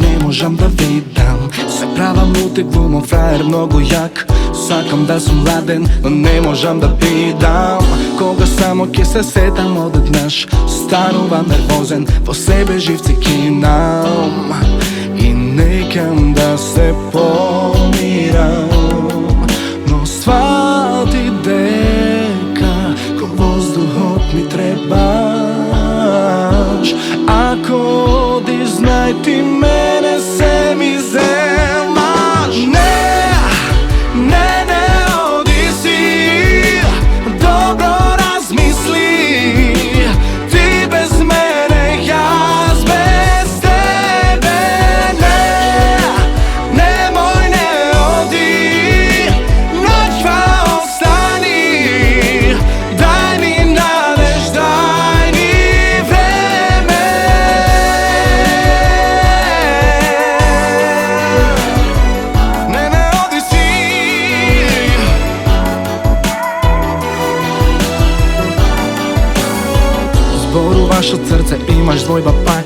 ne možem da vidim. Se pravam luti glumom, frajer mnogo jak. Sakam da sam mladen, no ne možem da pidam. Koga samo kje se setam od naš stanovan nervozan, po sebe živci kinam i nekam da se pomiram. No shvati deka, ko vozduh mi trebaš. Ako odiš, znaj ti mene se mi zemaš. Ne odi si, dobro razmisli. Ti bez mene, ja bez tebe. Nemoj, ne odi, noć pa ostani. Daj mi nadeš, daj mi vreme. Ne odi si. Zboru vaše srce imaš dvojba pak.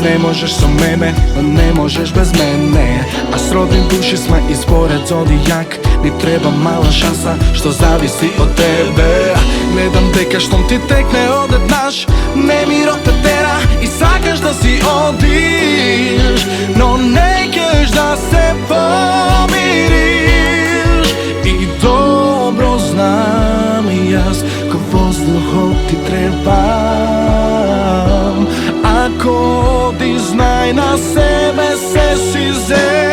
Ne možeš sa mene, ne možeš bez mene. A srodni duši smo ispored zodijak. Mi treba mala šansa što zavisi od tebe. Gledam teka štom ti tekne odednaš. Nemiro te tera i sakaš da si odiš. No nekeš da se pomiriš. I dobro znam i jas ko vozduh ti trebam. Ako odi, znaj na sebe se si zem.